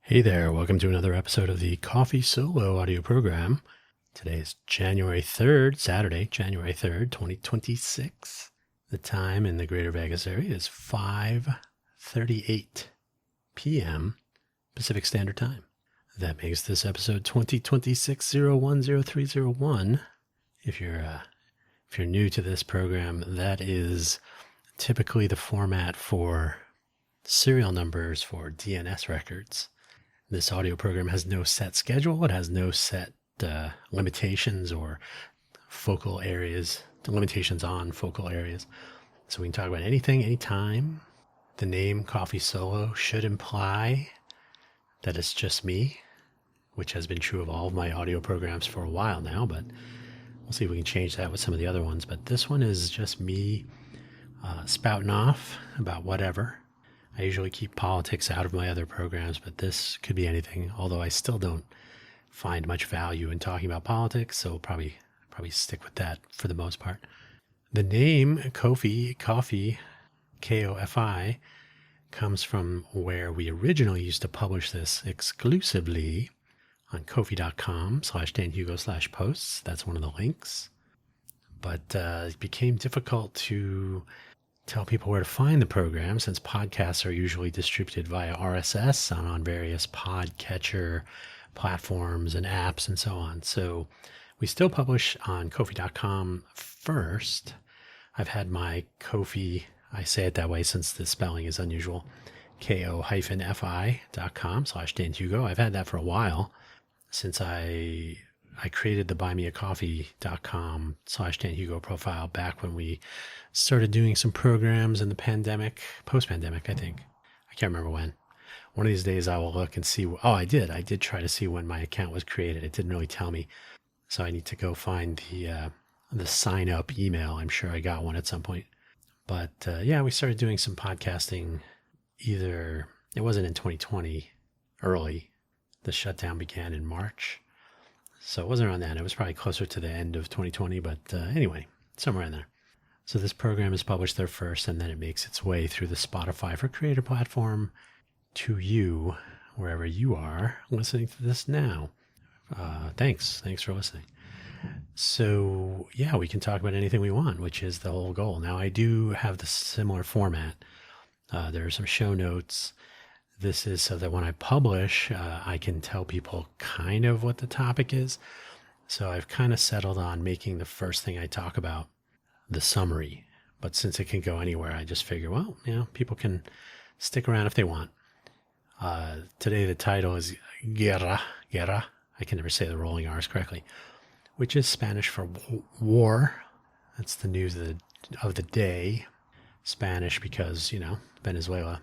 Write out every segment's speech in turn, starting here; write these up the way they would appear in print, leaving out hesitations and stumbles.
Hey there, welcome to another episode of the Coffee Solo audio program. Today is January 3rd, Saturday, January 3rd, 2026. The time in the greater Vegas area is 5:38 p.m. Pacific Standard Time. That makes this episode 2026-010301. If you're new to this program, that is typically the format for serial numbers for DNS records. This audio program has no set schedule. It has no set limitations or focal areas, limitations on focal areas. So we can talk about anything, anytime. The name Coffee Solo should imply that it's just me, which has been true of all of my audio programs for a while now, but we'll see if we can change that with some of the other ones. But this one is just me spouting off about whatever. I usually keep politics out of my other programs, but this could be anything, although I still don't find much value in talking about politics, so probably stick with that for the most part. The name Kofi, K-O-F-I, comes from where we originally used to publish this exclusively on kofi.com/danhugo/posts. That's one of the links. But it became difficult to tell people where to find the program, since podcasts are usually distributed via RSS on various podcatcher platforms and apps and so on. So we still publish on Kofi.com first. I've had my Kofi, I say it that way since the spelling is unusual, ko-fi.com/danhugo. I've had that for a while, since I created the buymeacoffee.com/danhugo profile back when we started doing some programs in the pandemic, post-pandemic, I think. I can't remember when. One of these days I will look and see. Oh, I did try to see when my account was created. It didn't really tell me. So I need to go find the sign up email. I'm sure I got one at some point. But yeah, we started doing some podcasting. It wasn't in 2020 early. The shutdown began in March. So it wasn't around that. It was probably closer to the end of 2020, but anyway, somewhere in there. So this program is published there first, and then it makes its way through the Spotify for Creator platform to you, wherever you are listening to this now. Thanks for listening. So yeah, we can talk about anything we want, which is the whole goal. Now I do have the similar format. There are some show notes. This is so that when I publish, I can tell people kind of what the topic is. So I've kind of settled on making the first thing I talk about the summary. But since it can go anywhere, I just figure, well, people can stick around if they want. Today the title is Guerra. I can never say the rolling R's correctly, which is Spanish for war. That's the news of the day. Spanish because, Venezuela.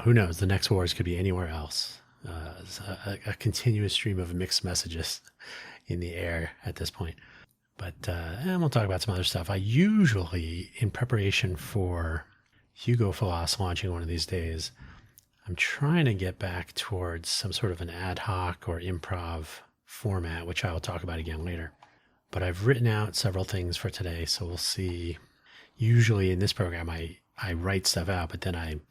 Who knows? The next wars could be anywhere else. A continuous stream of mixed messages in the air at this point. But and we'll talk about some other stuff. I usually, in preparation for Hugo Philosophy launching one of these days, I'm trying to get back towards some sort of an ad hoc or improv format, which I will talk about again later. But I've written out several things for today, so we'll see. Usually in this program, I write stuff out, but then I'm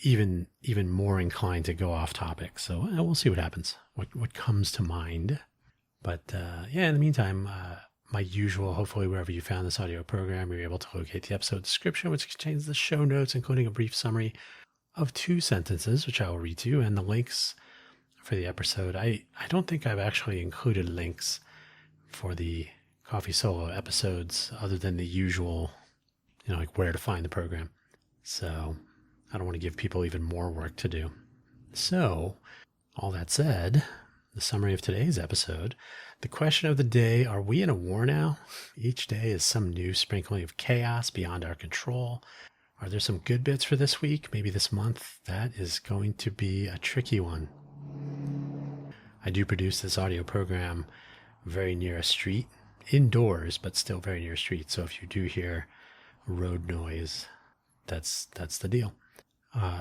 even more inclined to go off topic. So we'll see what happens, what comes to mind. But yeah, in the meantime, my usual, hopefully wherever you found this audio program, you're able to locate the episode description, which contains the show notes, including a brief summary of 2 sentences, which I will read to you, and the links for the episode. I don't think I've actually included links for the Coffee Solo episodes other than the usual, like where to find the program. So I don't want to give people even more work to do. So all that said, the summary of today's episode. The question of the day, are we in a war now? Each day is some new sprinkling of chaos beyond our control. Are there some good bits for this week, maybe this month? That is going to be a tricky one. I do produce this audio program very near a street, indoors, but still very near a street. So if you do hear road noise, that's the deal.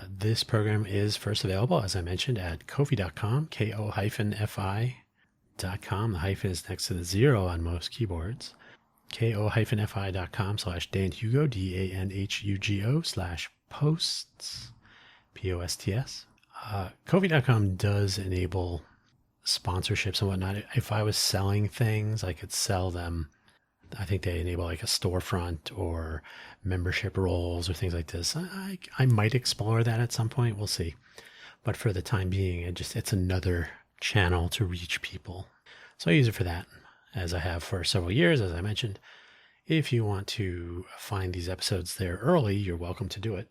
This program is first available, as I mentioned, at kofi.com, ko-fi.com. The hyphen is next to the 0 on most keyboards. ko-fi.com/danhugo, DANHUGO /posts, POSTS. Kofi.com does enable sponsorships and whatnot. If I was selling things, I could sell them. I think they enable like a storefront or membership roles or things like this. I might explore that at some point. We'll see. But for the time being, it's another channel to reach people. So I use it for that, as I have for several years, as I mentioned. If you want to find these episodes there early, you're welcome to do it.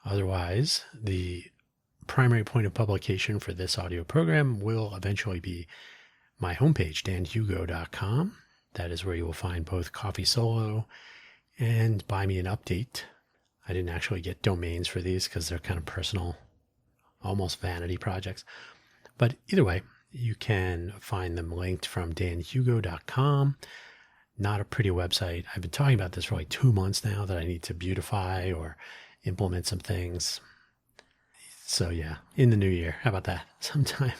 Otherwise, the primary point of publication for this audio program will eventually be my homepage, danhugo.com. That is where you will find both Coffee Solo and Buy Me an Update. I didn't actually get domains for these because they're kind of personal, almost vanity projects. But either way, you can find them linked from danhugo.com. Not a pretty website. I've been talking about this for like 2 months now, that I need to beautify or implement some things. So yeah, in the new year. How about that? Sometime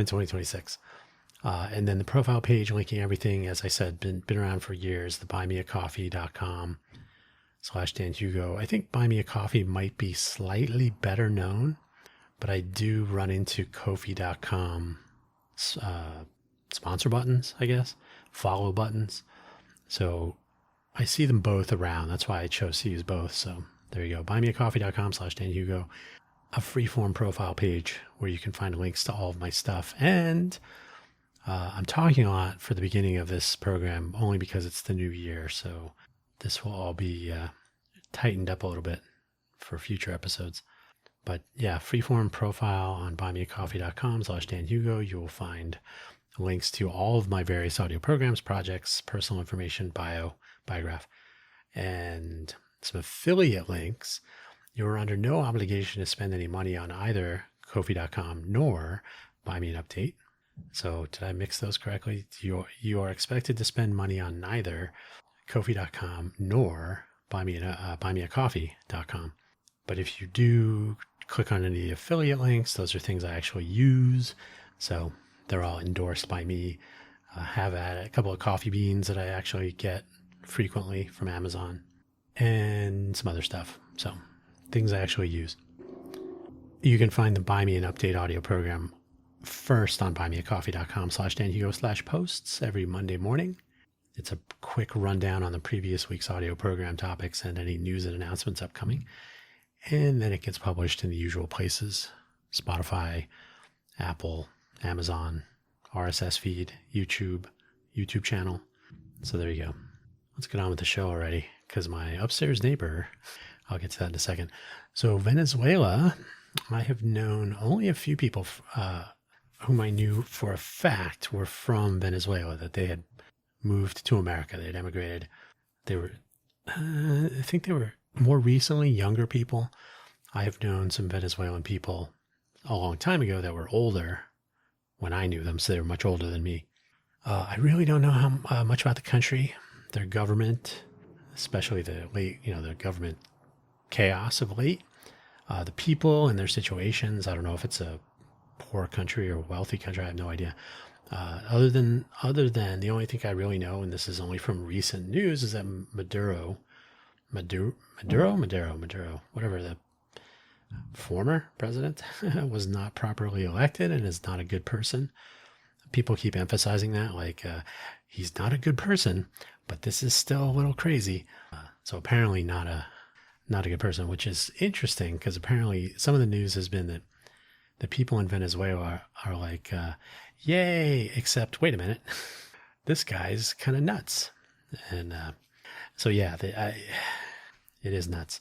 in 2026. And then the profile page linking everything, as I said, been around for years, the buymeacoffee.com/danhugo. I think Buy Me a Coffee might be slightly better known, but I do run into Ko-fi.com sponsor buttons, I guess, follow buttons. So I see them both around. That's why I chose to use both. So there you go. buymeacoffee.com/danhugo, a freeform profile page where you can find links to all of my stuff. And I'm talking a lot for the beginning of this program only because it's the new year. So this will all be tightened up a little bit for future episodes. But yeah, freeform profile on buymeacoffee.com/danhugo. You will find links to all of my various audio programs, projects, personal information, biograph, and some affiliate links. You're under no obligation to spend any money on either Ko-fi.com nor Buy Me an Update. So did I mix those correctly? You are expected to spend money on neither Ko-fi.com nor buymeacoffee.com. But if you do click on any affiliate links, those are things I actually use. So they're all endorsed by me. Have a couple of coffee beans that I actually get frequently from Amazon, and some other stuff. So things I actually use. You can find the Buy Me an Update audio program first on buymeacoffee.com/danhugo/posts every Monday morning. It's a quick rundown on the previous week's audio program topics and any news and announcements upcoming. And then it gets published in the usual places: Spotify, Apple, Amazon, RSS feed, YouTube channel. So there you go. Let's get on with the show already, because my upstairs neighbor, I'll get to that in a second. So Venezuela, I have known only a few people whom I knew for a fact were from Venezuela, that they had moved to America. They had emigrated. They were, I think they were more recently younger people. I have known some Venezuelan people a long time ago that were older when I knew them, so they were much older than me. I really don't know how much about the country, their government, especially the government chaos of late, the people and their situations. I don't know if it's a poor country or a wealthy country. I have no idea. Other than the only thing I really know, and this is only from recent news, is that Maduro, whatever, the former president, was not properly elected and is not a good person. People keep emphasizing that, like, he's not a good person, but this is still a little crazy. So apparently not a good person, which is interesting, because apparently some of the news has been that the people in Venezuela are like, yay, except, wait a minute, this guy's kind of nuts. And so yeah, it is nuts.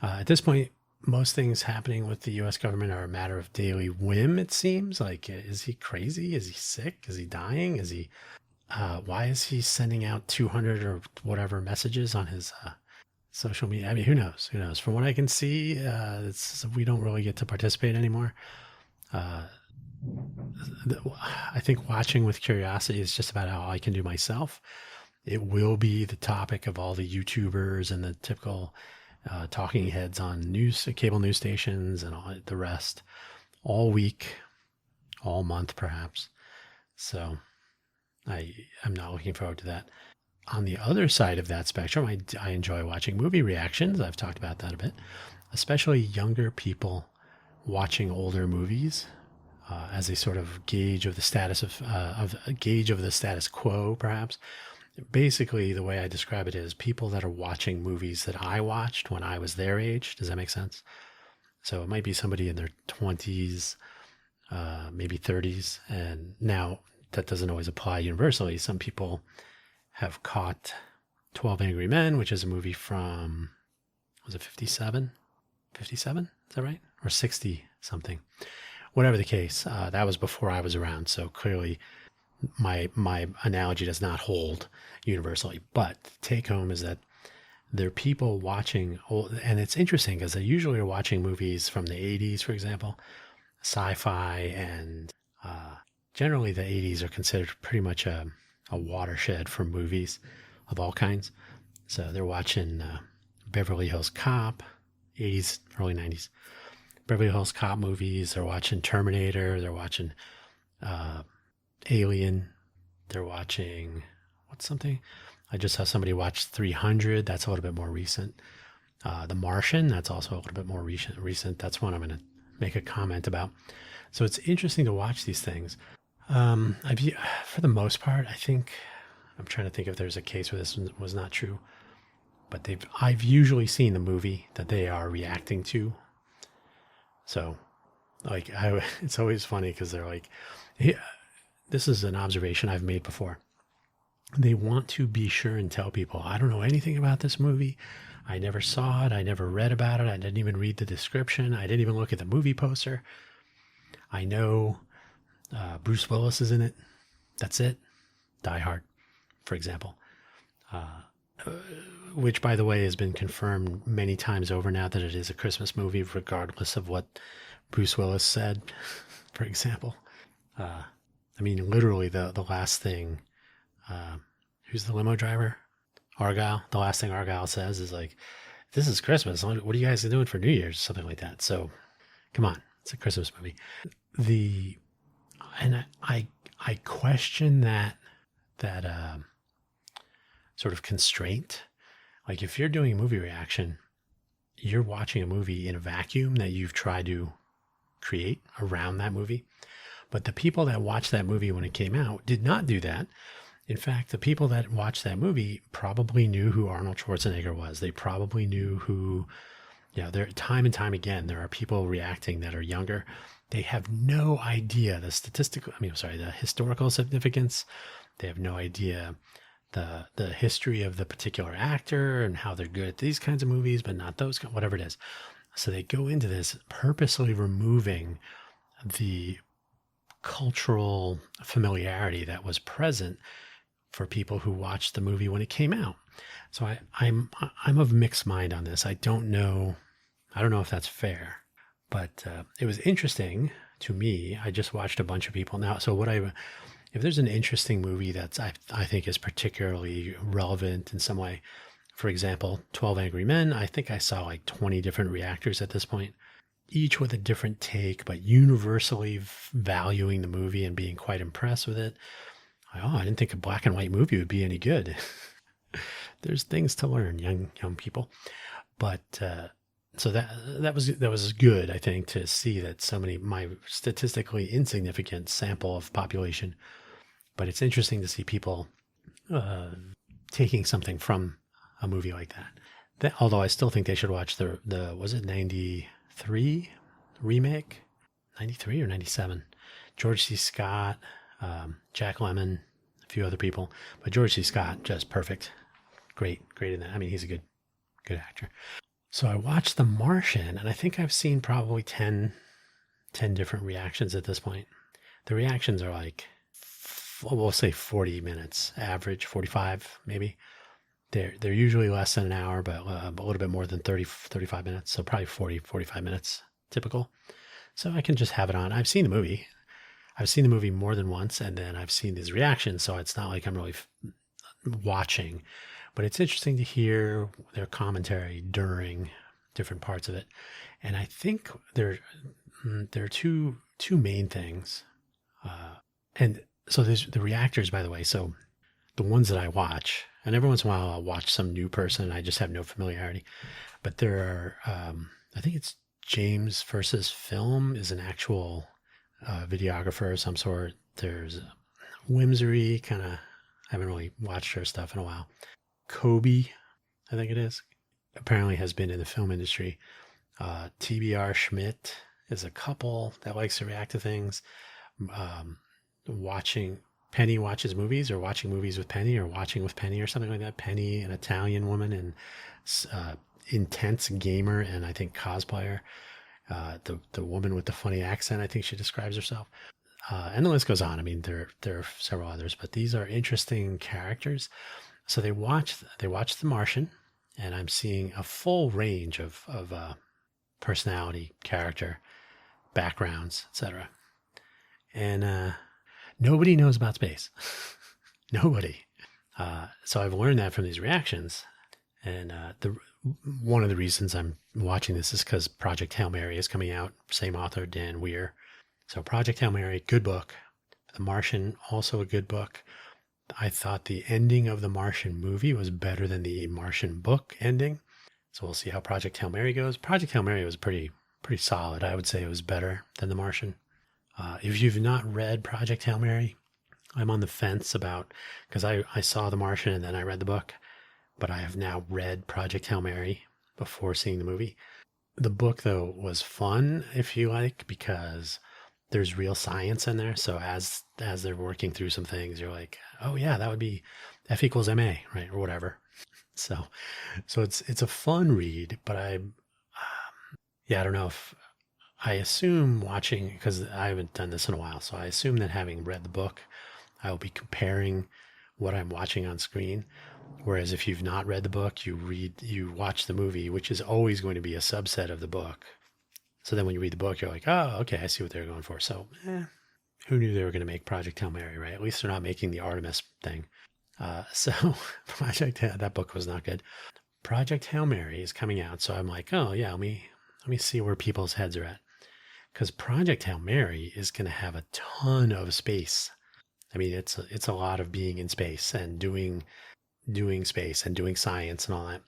At this point, most things happening with the U.S. government are a matter of daily whim, it seems. Like, is he crazy? Is he sick? Is he dying? Why is he sending out 200 or whatever messages on his social media? I mean, who knows? Who knows? From what I can see, we don't really get to participate anymore. I think watching with curiosity is just about all I can do myself. It will be the topic of all the YouTubers and the typical talking heads on cable news stations and all the rest, all week, all month, perhaps. So I'm not looking forward to that. On the other side of that spectrum, I enjoy watching movie reactions. I've talked about that a bit, especially younger people watching older movies as a sort of gauge of the status of a gauge of the status quo, perhaps. Basically, the way I describe it is people that are watching movies that I watched when I was their age. Does that make sense? So it might be somebody in their 20s, maybe 30s. And now that doesn't always apply universally. Some people have caught 12 Angry Men, which is a movie from, was it 57? 57? Is that right? Or 60 something? Whatever the case, that was before I was around. So clearly my analogy does not hold universally. But the take home is that there are people watching, and it's interesting because they usually are watching movies from the 80s, for example, sci-fi, and generally the 80s are considered pretty much a watershed for movies of all kinds. So they're watching Beverly Hills Cop, 80s, early 90s. Beverly Hills Cop movies. They're watching Terminator. They're watching Alien. They're watching, what's something? I just saw somebody watch 300. That's a little bit more recent. The Martian. That's also a little bit more recent. That's one I'm going to make a comment about. So it's interesting to watch these things. For the most part, I think, I'm trying to think if there's a case where this was not true, but I've usually seen the movie that they are reacting to. So, like, it's always funny because they're like, yeah, this is an observation I've made before. They want to be sure and tell people, I don't know anything about this movie. I never saw it. I never read about it. I didn't even read the description. I didn't even look at the movie poster. I know Bruce Willis is in it. That's it. Die Hard, for example. Which, by the way, has been confirmed many times over now that it is a Christmas movie, regardless of what Bruce Willis said, for example. I mean, literally the last thing, who's the limo driver? Argyle. The last thing Argyle says is like, this is Christmas. What are you guys doing for New Year's? Something like that. So come on. It's a Christmas movie. And I question that sort of constraint. Like, if you're doing a movie reaction, you're watching a movie in a vacuum that you've tried to create around that movie. But the people that watched that movie when it came out did not do that. In fact, the people that watched that movie probably knew who Arnold Schwarzenegger was. They probably knew who, there time and time again, there are people reacting that are younger. They have no idea the historical significance. They have no idea the history of the particular actor and how they're good at these kinds of movies, but not those, whatever it is. So they go into this purposely removing the cultural familiarity that was present for people who watched the movie when it came out. So I'm of mixed mind on this. I don't know if that's fair, but it was interesting to me. I just watched a bunch of people now. So if there's an interesting movie that I think is particularly relevant in some way, for example, 12 Angry Men, I think I saw like 20 different reactors at this point, each with a different take, but universally valuing the movie and being quite impressed with it. I didn't think a black and white movie would be any good. There's things to learn, young people. But so that was good, I think, to see that so many, my statistically insignificant sample of population. But it's interesting to see people taking something from a movie like that. Although I still think they should watch the was it 93 remake? 93 or 97? George C. Scott, Jack Lemmon, a few other people. But George C. Scott, just perfect. Great in that. I mean, he's a good actor. So I watched The Martian, and I think I've seen probably 10 different reactions at this point. The reactions are like, we'll say 40 minutes average, 45 maybe. They're usually less than an hour, but a little bit more than 35 minutes. So probably 45 minutes typical. So I can just have it on. I've seen the movie. I've seen the movie more than once, and then I've seen these reactions. So it's not like I'm really watching, but it's interesting to hear their commentary during different parts of it. And I think there are two main things. And so there's the reactors, by the way. So the ones that I watch, and every once in a while I'll watch some new person. I just have no familiarity. But there are, I think it's James versus Film is an actual videographer of some sort. There's Whimsery, kind of, I haven't really watched her stuff in a while. Kobe, I think it is, apparently has been in the film industry. TBR Schmidt is a couple that likes to react to things. Watching Penny watches movies, or watching movies with Penny, or watching with Penny, or something like that. Penny, an Italian woman and intense gamer and I think cosplayer. The woman with the funny accent, I think she describes herself. And the list goes on. I mean, there are several others, but these are interesting characters. So they watch The Martian, and I'm seeing a full range of personality, character, backgrounds, etc. And nobody knows about space. Nobody. So I've learned that from these reactions. And one of the reasons I'm watching this is because Project Hail Mary is coming out. Same author, Dan Weir. So Project Hail Mary, good book. The Martian, also a good book. I thought the ending of the Martian movie was better than the Martian book ending. So we'll see how Project Hail Mary goes. Project Hail Mary was pretty solid. I would say it was better than the Martian. If you've not read Project Hail Mary, I'm on the fence about, because I saw The Martian and then I read the book, but I have now read Project Hail Mary before seeing the movie. The book, though, was fun, if you like, because there's real science in there. So as they're working through some things, you're like, oh yeah, that would be F equals ma, right, or whatever. So it's a fun read, but I don't know if I assume watching, because I haven't done this in a while, so I assume that having read the book, I will be comparing what I'm watching on screen. Whereas if you've not read the book, you watch the movie, which is always going to be a subset of the book. So then when you read the book, you're like, oh, okay, I see what they're going for. So who knew they were going to make Project Hail Mary, right? At least they're not making the Artemis thing. So that book was not good. Project Hail Mary is coming out. So I'm like, oh yeah, let me see where people's heads are at. Because Project Hail Mary is going to have a ton of space. I mean, it's a lot of being in space and doing space and doing science and all that.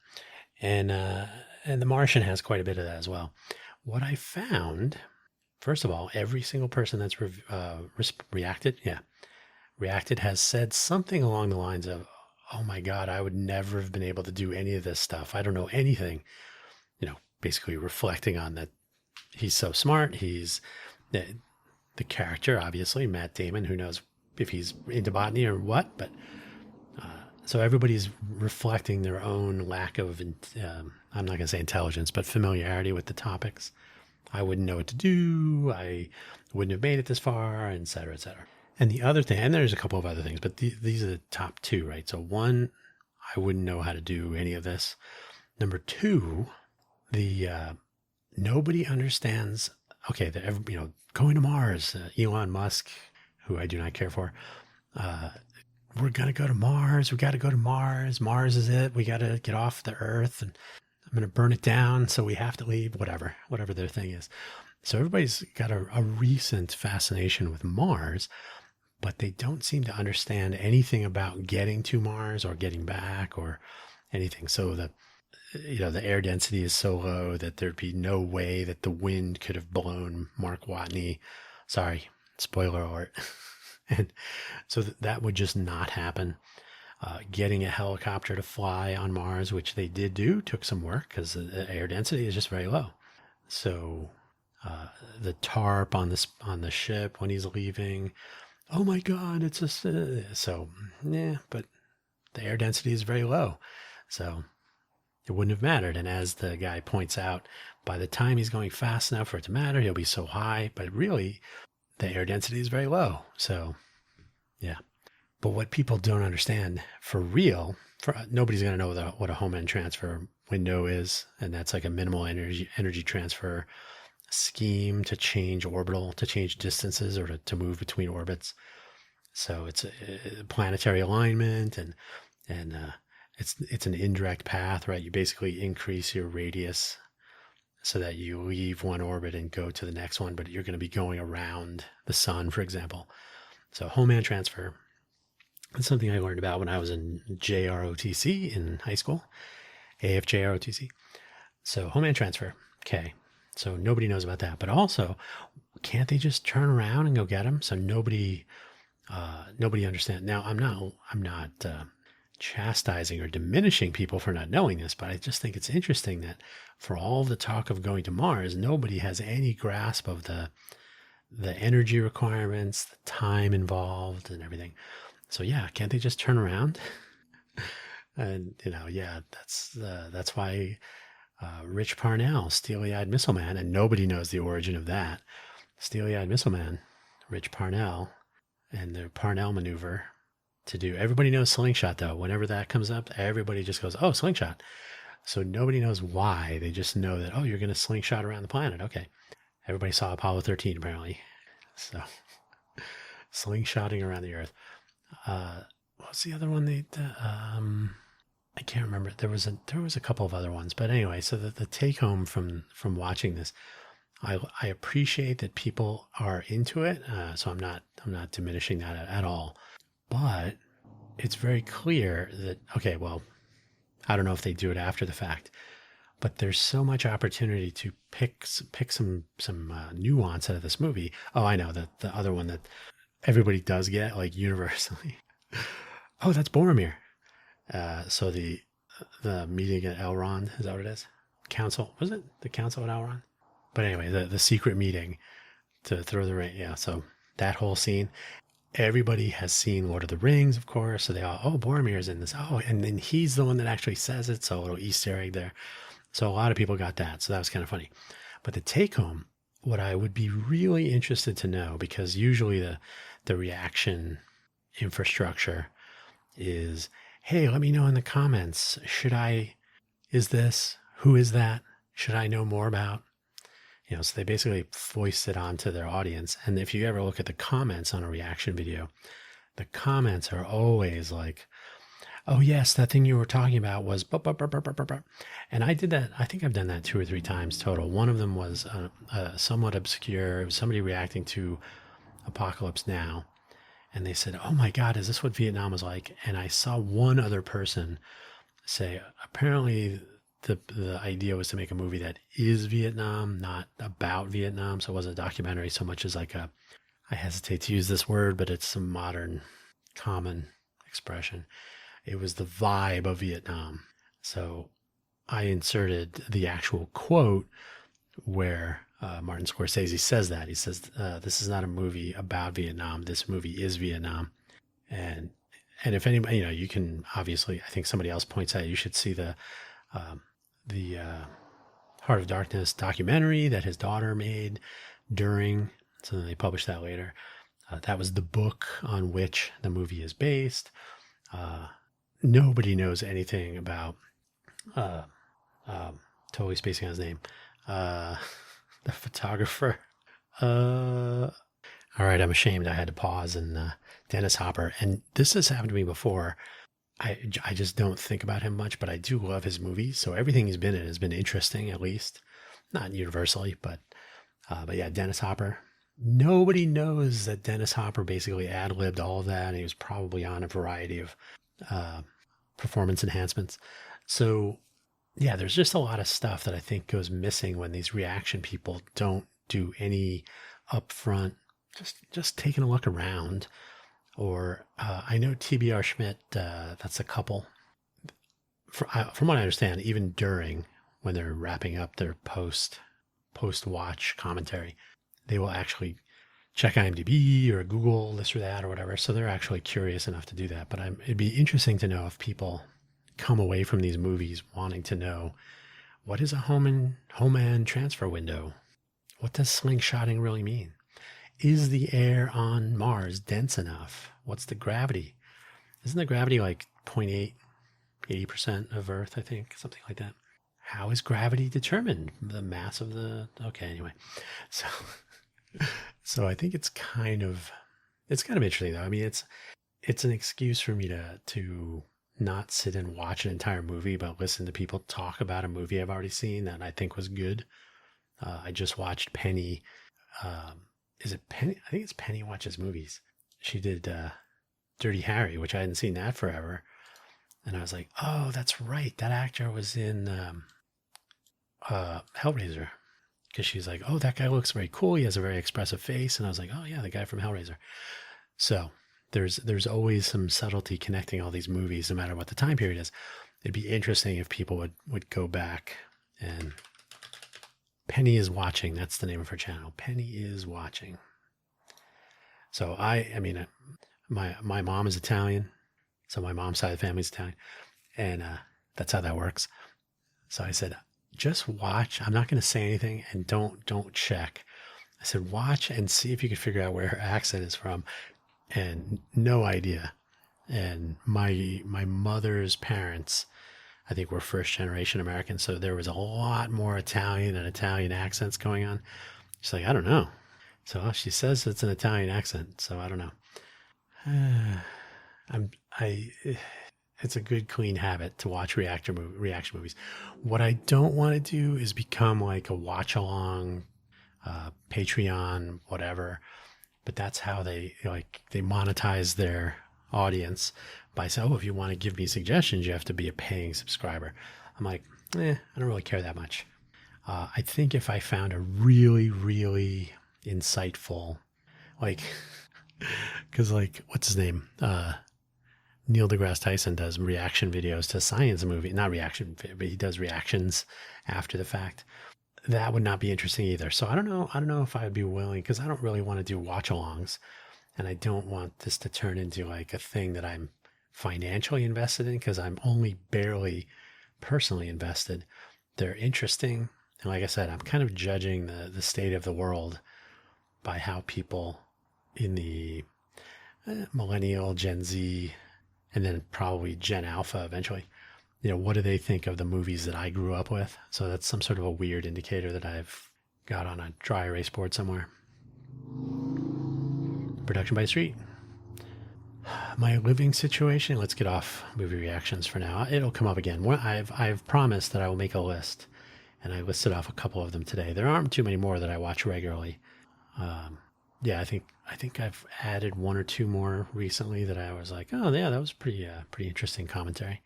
And The Martian has quite a bit of that as well. What I found, first of all, every single person that's reacted has said something along the lines of, oh my God, I would never have been able to do any of this stuff. I don't know anything. Basically reflecting on that he's so smart. He's the character, obviously, Matt Damon, who knows if he's into botany or what, but so everybody's reflecting their own lack of, I'm not going to say intelligence, but familiarity with the topics. I wouldn't know what to do. I wouldn't have made it this far, et cetera, et cetera. And the other thing, and there's a couple of other things, but these are the top two, right? So one, I wouldn't know how to do any of this. Number two, nobody understands, okay, going to Mars, Elon Musk, who I do not care for, we're going to go to Mars. We got to go to Mars. Mars is it. We got to get off the Earth and I'm going to burn it down. So we have to leave, whatever their thing is. So everybody's got a recent fascination with Mars, but they don't seem to understand anything about getting to Mars or getting back or anything. So the air density is so low that there'd be no way that the wind could have blown Mark Watney. Sorry, spoiler alert. And so that would just not happen. Getting a helicopter to fly on Mars, which they did do, took some work because the air density is just very low. So the tarp on the ship when he's leaving, oh my God, it's so yeah, but the air density is very low, so it wouldn't have mattered. And as the guy points out, by the time he's going fast enough for it to matter, he'll be so high, but really the air density is very low. So yeah. But what people don't understand for real, nobody's going to know what a home end transfer window is. And that's like a minimal energy transfer scheme to change distances or to move between orbits. So it's a planetary alignment and it's an indirect path, right? You basically increase your radius so that you leave one orbit and go to the next one, but you're going to be going around the sun, for example. So home end transfer. That's something I learned about when I was in JROTC in high school, AFJROTC. So home end transfer. Okay. So nobody knows about that. But also, can't they just turn around and go get him? So nobody understands. Now, I'm not chastising or diminishing people for not knowing this, but I just think it's interesting that for all the talk of going to Mars, nobody has any grasp of the energy requirements, the time involved, and everything. So yeah, can't they just turn around? And yeah, that's why Rich Parnell, steely-eyed missile man, and nobody knows the origin of that. Steely-eyed missile man, Rich Parnell, and the Parnell maneuver to do. Everybody knows slingshot though. Whenever that comes up, everybody just goes, "Oh, slingshot." So nobody knows why. They just know that, oh, you're going to slingshot around the planet. Okay. Everybody saw Apollo 13 apparently. So slingshotting around the Earth. What's the other one? I can't remember. There was a couple of other ones, but anyway. So the take home from watching this, I appreciate that people are into it. So I'm not diminishing that at all. But it's very clear that, okay, well, I don't know if they do it after the fact, but there's so much opportunity to pick some nuance out of this movie. Oh, I know that the other one that everybody does get, like, universally. Oh, that's Boromir. So the meeting at Elrond, is that what it is? Council, was it the council at Elrond? But anyway, the secret meeting to throw the ring. Yeah, so that whole scene. Everybody has seen Lord of the Rings, of course. So they all, oh, Boromir's in this. Oh, and then he's the one that actually says it. So a little Easter egg there. So a lot of people got that. So that was kind of funny. But the take home, what I would be really interested to know, because usually the reaction infrastructure is, hey, let me know in the comments. Is this, who is that? Should I know more about? So they basically foist it onto their audience. And if you ever look at the comments on a reaction video, the comments are always like, oh yes, that thing you were talking about was, and I did that. I think I've done that 2 or 3 times total. One of them was somewhat obscure. It was somebody reacting to Apocalypse Now. And they said, oh my God, is this what Vietnam was like? And I saw one other person say, apparently the idea was to make a movie that is Vietnam, not about Vietnam. So it wasn't a documentary so much as like I hesitate to use this word, but it's a modern common expression. It was the vibe of Vietnam. So I inserted the actual quote where Martin Scorsese says that. He says, this is not a movie about Vietnam. This movie is Vietnam. And if anybody, you can obviously, I think somebody else points out, you should see the Heart of Darkness documentary that his daughter made during, so then they published that later. That was the book on which the movie is based. Nobody knows anything about, totally spacing on his name, the photographer. All right, I'm ashamed I had to pause, and Dennis Hopper. And this has happened to me before. I just don't think about him much, but I do love his movies. So everything he's been in has been interesting, at least. Not universally, but yeah, Dennis Hopper. Nobody knows that Dennis Hopper basically ad-libbed all of that, and he was probably on a variety of performance enhancements. So yeah, there's just a lot of stuff that I think goes missing when these reaction people don't do any upfront, just taking a look around. Or I know TBR Schmidt, that's a couple. From what I understand, even during, when they're wrapping up their post-watch commentary, they will actually check IMDb or Google this or that or whatever. So they're actually curious enough to do that. But it'd be interesting to know if people come away from these movies wanting to know, what is a home-end transfer window? What does slingshotting really mean? Is the air on Mars dense enough? What's the gravity? Isn't the gravity like 0.8, 80% of Earth, I think, something like that? How is gravity determined? The mass of the... Okay, anyway. So I think it's kind of interesting, though. I mean, it's an excuse for me to not sit and watch an entire movie, but listen to people talk about a movie I've already seen that I think was good. I just watched Penny... is it Penny? I think it's Penny Watches Movies. She did Dirty Harry, which I hadn't seen that forever. And I was like, oh, that's right. That actor was in Hellraiser. because she's like, oh, that guy looks very cool. He has a very expressive face. And I was like, oh yeah, the guy from Hellraiser. So there's always some subtlety connecting all these movies, no matter what the time period is. It'd be interesting if people would go back and Penny is Watching. That's the name of her channel. Penny is Watching. So I mean, my mom is Italian. So my mom's side of the family is Italian. And that's how that works. So I said, just watch. I'm not going to say anything and don't check. I said, watch and see if you can figure out where her accent is from. And no idea. And my mother's parents, I think, were first generation Americans. So there was a lot more Italian and Italian accents going on. She's like, I don't know. So she says it's an Italian accent. So I don't know. It's a good, clean habit to watch reaction movies. What I don't want to do is become like a watch along, Patreon, whatever. But that's how they monetize their audience by saying, oh, if you want to give me suggestions, you have to be a paying subscriber. I'm like, I don't really care that much. I think if I found a really, really insightful, because what's his name? Neil deGrasse Tyson does reaction videos to science movie, not reaction, but he does reactions after the fact. That would not be interesting either. So I don't know if I'd be willing, because I don't really want to do watch-alongs, and I don't want this to turn into like a thing that I'm financially invested in, because I'm only barely personally invested. They're interesting, and like I said, I'm kind of judging the state of the world by how people in the millennial, Gen Z, and then probably Gen Alpha eventually, what do they think of the movies that I grew up with? So that's some sort of a weird indicator that I've got on a dry erase board somewhere. Production by Street. My living situation. Let's get off movie reactions for now. It'll come up again. I've promised that I will make a list, and I listed off a couple of them today. There aren't too many more that I watch regularly. I think I've added one or two more recently that I was like, oh yeah, that was pretty interesting commentary.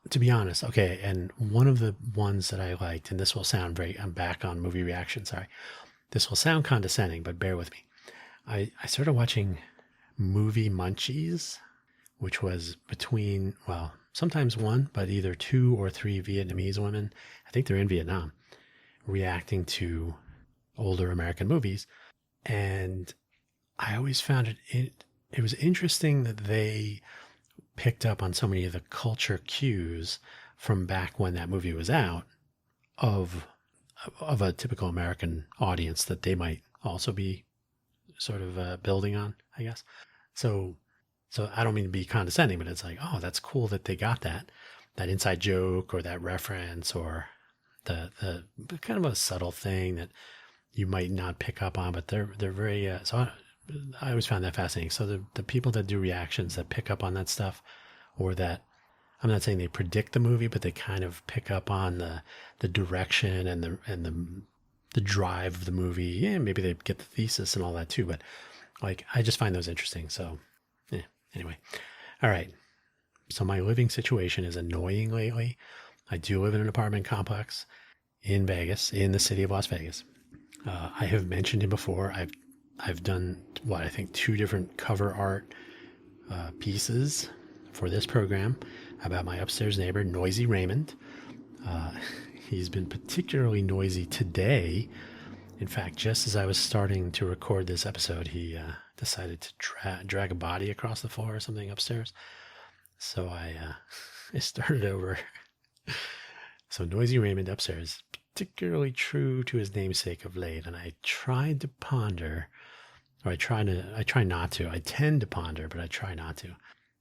To be honest, okay, and one of the ones that I liked, and this will sound I'm back on movie reaction, sorry. This will sound condescending, but bear with me. I started watching Movie Munchies, which was between, sometimes one, but either 2 or 3 Vietnamese women, I think they're in Vietnam, reacting to older American movies. And I always found it was interesting that they picked up on so many of the culture cues from back when that movie was out of a typical American audience that they might also be sort of building on, I guess. So I don't mean to be condescending, but it's like, oh, that's cool that they got that inside joke or that reference or the kind of a subtle thing that you might not pick up on, but they're very, so I always found that fascinating. So the people that do reactions that pick up on that stuff, or that, I'm not saying they predict the movie, but they kind of pick up on the direction and the drive of the movie. Yeah, maybe they get the thesis and all that too, but I just find those interesting. So anyway. All right. So my living situation is annoying lately. I do live in an apartment complex in Vegas, in the city of Las Vegas. I have mentioned it before. I've done I think 2 different cover art pieces for this program about my upstairs neighbor, Noisy Raymond. He's been particularly noisy today. In fact, just as I was starting to record this episode, he decided to drag a body across the floor or something upstairs. So I started over. So Noisy Raymond upstairs, particularly true to his namesake of late, and I tried to ponder. Or I try not to. I tend to ponder, but I try not to.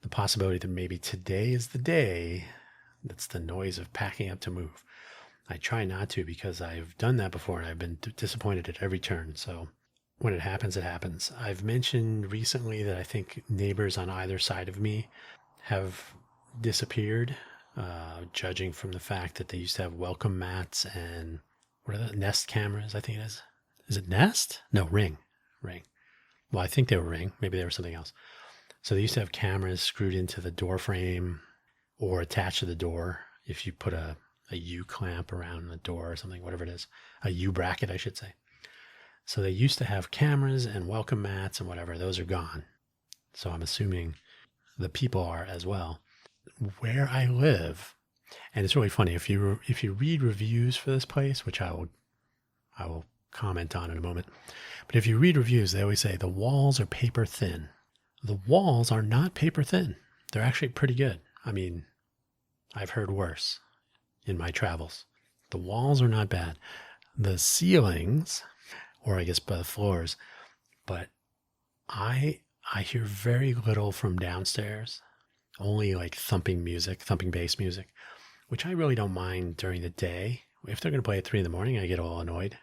The possibility that maybe today is the day. That's the noise of packing up to move. I try not to, because I've done that before and I've been disappointed at every turn. So when it happens, it happens. I've mentioned recently that I think neighbors on either side of me have disappeared, judging from the fact that they used to have welcome mats and what are the Nest cameras, I think it is. Is it Nest? No, Ring. Well, I think they were Ring. Maybe they were something else. So they used to have cameras screwed into the door frame or attached to the door. If you put a a U clamp around the door or something, whatever it is, a U bracket, I should say. So they used to have cameras and welcome mats and whatever. Those are gone. So I'm assuming the people are as well. Where I live, and it's really funny if you read reviews for this place, which I will comment on in a moment. But if you read reviews, they always say the walls are paper thin. The walls are not paper thin. They're actually pretty good. I mean, I've heard worse in my travels. The walls are not bad. The ceilings, or I guess by the floors, but I hear very little from downstairs. Only like thumping bass music, which I really don't mind during the day. If they're going to play at 3 in the morning, I get a little annoyed.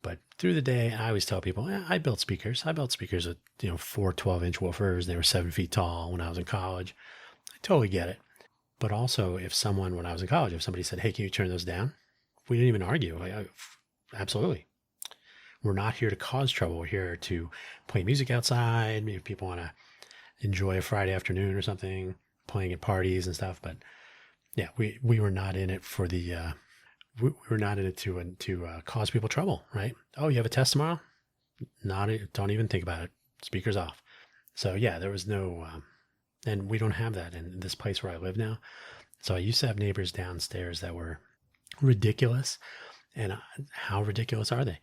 But through the day, I always tell people, I built speakers. I built speakers with, 4 12-inch woofers. They were 7 feet tall when I was in college. I totally get it. But also, when I was in college, if somebody said, hey, can you turn those down? We didn't even argue. Absolutely. We're not here to cause trouble. We're here to play music outside. Maybe people want to enjoy a Friday afternoon or something, playing at parties and stuff. But yeah, we were not in it for the, we were not in it to cause people trouble, right? Oh, you have a test tomorrow? Don't even think about it. Speakers off. So yeah, there was no, and we don't have that in this place where I live now. So I used to have neighbors downstairs that were ridiculous. And how ridiculous are they?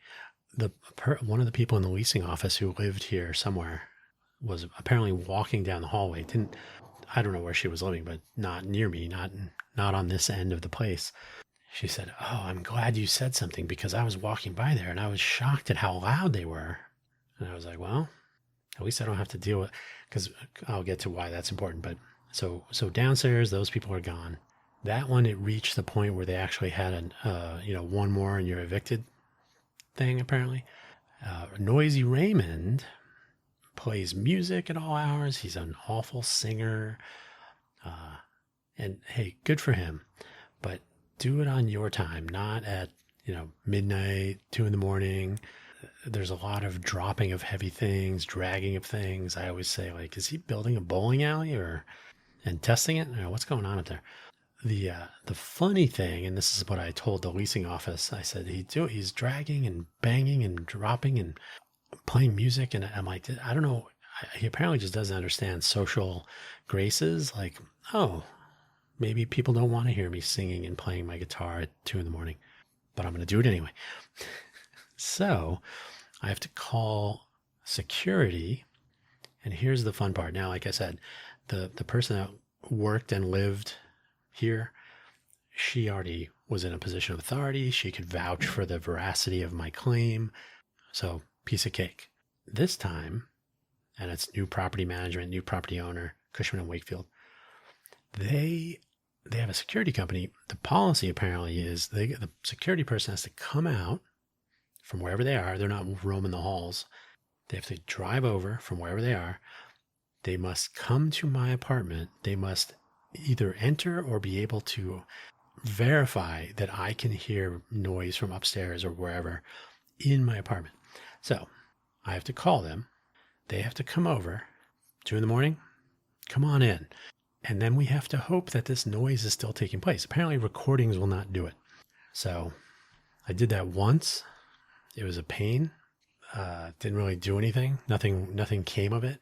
One of the people in the leasing office who lived here somewhere was apparently walking down the hallway. I don't know where she was living, but not near me, not on this end of the place. She said, oh, I'm glad you said something because I was walking by there and I was shocked at how loud they were. And I was like, well, at least I don't have to deal with, because I'll get to why that's important. But so downstairs, those people are gone. That one, it reached the point where they actually had one more and you're evicted thing, apparently. Noisy Raymond plays music at all hours. He's an awful singer. And hey, good for him. But do it on your time, not at, midnight, 2 in the morning. There's a lot of dropping of heavy things, dragging of things. I always say, like, is he building a bowling alley and testing it? What's going on up there? The funny thing, and this is what I told the leasing office, I said, he's dragging and banging and dropping and playing music. And I'm like, I don't know. He apparently just doesn't understand social graces. Like, oh, maybe people don't want to hear me singing and playing my guitar at 2 in the morning, but I'm going to do it anyway. So I have to call security. And here's the fun part. Now, like I said, the person that worked and lived here, she already was in a position of authority. She could vouch for the veracity of my claim. So piece of cake. This time, and it's new property management, new property owner, Cushman and Wakefield. They have a security company. The policy apparently is the security person has to come out from wherever they are. They're not roaming the halls. They have to drive over from wherever they are. They must come to my apartment. They must either enter or be able to verify that I can hear noise from upstairs or wherever in my apartment. So I have to call them. They have to come over. 2 in the morning, come on in. And then we have to hope that this noise is still taking place. Apparently recordings will not do it. So I did that once. It was a pain. Didn't really do anything. Nothing came of it.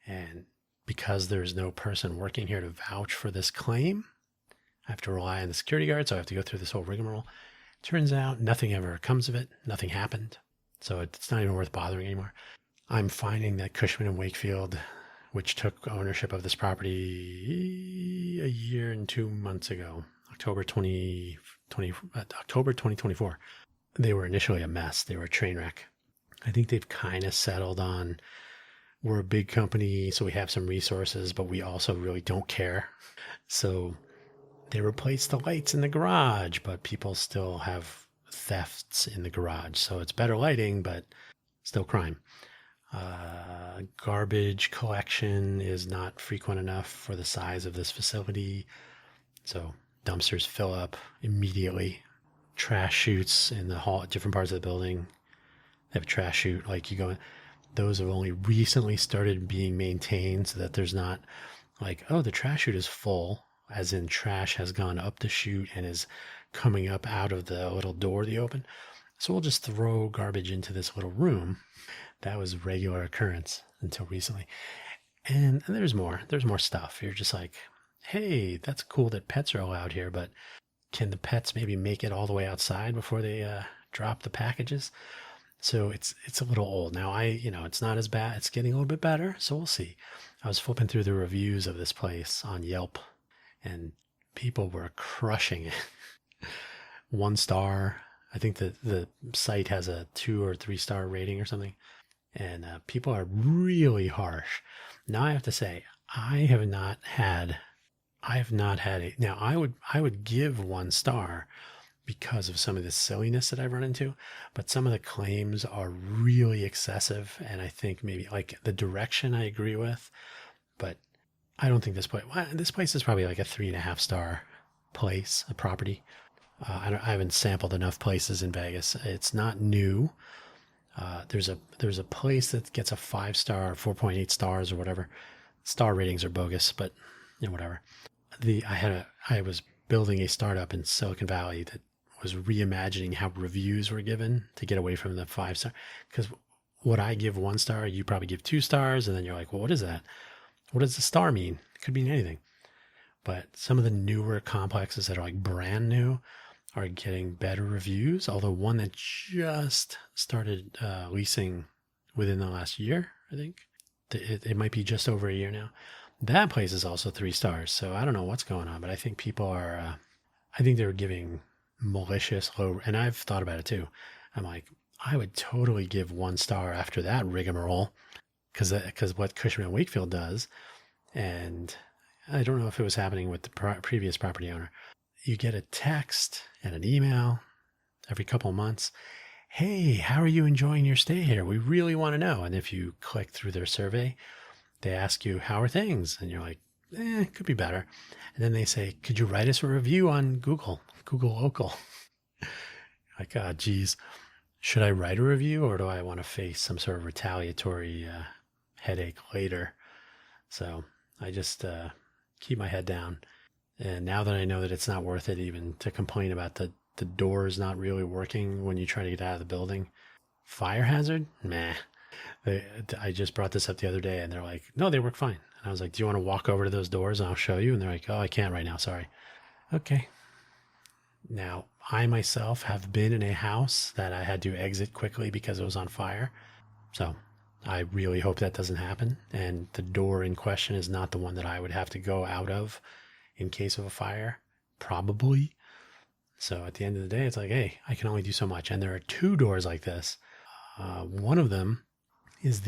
And because there's no person working here to vouch for this claim, I have to rely on the security guard. So I have to go through this whole rigmarole. Turns out nothing ever comes of it. Nothing happened. So it's not even worth bothering anymore. I'm finding that Cushman and Wakefield, which took ownership of this property a year and 2 months ago, October 2024, they were initially a mess. They were a train wreck. I think they've kind of settled on, we're a big company, so we have some resources, but we also really don't care. So they replaced the lights in the garage, but people still have thefts in the garage. So it's better lighting, but still crime. Garbage collection is not frequent enough for the size of this facility. So dumpsters fill up immediately. Trash chutes in the hall, different parts of the building. They have a trash chute. Like you go in, those have only recently started being maintained so that there's not like, oh, the trash chute is full. as in trash has gone up the chute and is coming up out of the little door they open. So we'll just throw garbage into this little room. That was a regular occurrence until recently. And there's more. There's more stuff. You're just like, hey, that's cool that pets are allowed here, but can the pets maybe make it all the way outside before they drop the packages? So it's a little old now. It's not as bad. It's getting a little bit better. So we'll see. I was flipping through the reviews of this place on Yelp, and people were crushing it. 1 star. I think the site has a 2 or 3 star rating or something, and people are really harsh. Now I have to say, I have not had a. Now I would give 1 star because of some of the silliness that I've run into, but some of the claims are really excessive, and I think maybe like the direction I agree with, but I don't think this place. Well, this place is probably like a 3.5 star place, a property. I haven't sampled enough places in Vegas. It's not new. There's a place that gets a 5 star, 4.8 stars or whatever. Star ratings are bogus, but whatever. I was building a startup in Silicon Valley that was reimagining how reviews were given to get away from the 5 star. Because what I give 1 star, you probably give 2 stars, and then you're like, well, what is that? What does the star mean? It could mean anything. But some of the newer complexes that are like brand new are getting better reviews. Although one that just started leasing within the last year, I think it might be just over a year now. That place is also 3 stars. So I don't know what's going on, but I think people are, I think they're giving malicious low, and I've thought about it too. I'm like, I would totally give 1 star after that rigmarole, because what Cushman & Wakefield does, and I don't know if it was happening with the previous property owner. You get a text and an email every couple of months. Hey, how are you enjoying your stay here? We really want to know. And if you click through their survey, they ask you, how are things? And you're like, it could be better. And then they say, could you write us a review on Google Local? Like, geez, should I write a review, or do I want to face some sort of retaliatory headache later? So I just keep my head down. And now that I know that it's not worth it even to complain about the doors not really working when you try to get out of the building. Fire hazard? Meh. I just brought this up the other day, and they're like, no, they work fine. And I was like, do you want to walk over to those doors and I'll show you? And they're like, oh, I can't right now. Sorry. Okay. Now, I myself have been in a house that I had to exit quickly because it was on fire. So I really hope that doesn't happen. And the door in question is not the one that I would have to go out of in case of a fire, probably. So at the end of the day, it's like, hey, I can only do so much. And there are 2 doors like this. One of them is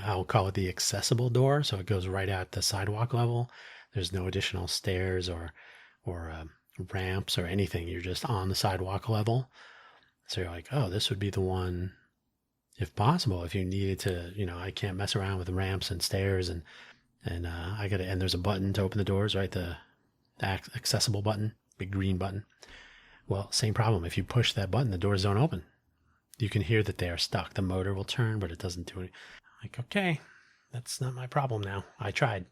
I'll call it the accessible door. So it goes right at the sidewalk level. There's no additional stairs or ramps or anything. You're just on the sidewalk level. So you're like, oh, this would be the one, if possible, if you needed to, I can't mess around with ramps and stairs and there's a button to open the doors, right? The accessible button, big green button. Well, same problem. If you push that button, the doors don't open. You can hear that they are stuck. The motor will turn, but it doesn't do it. Like, okay, that's not my problem now. I tried.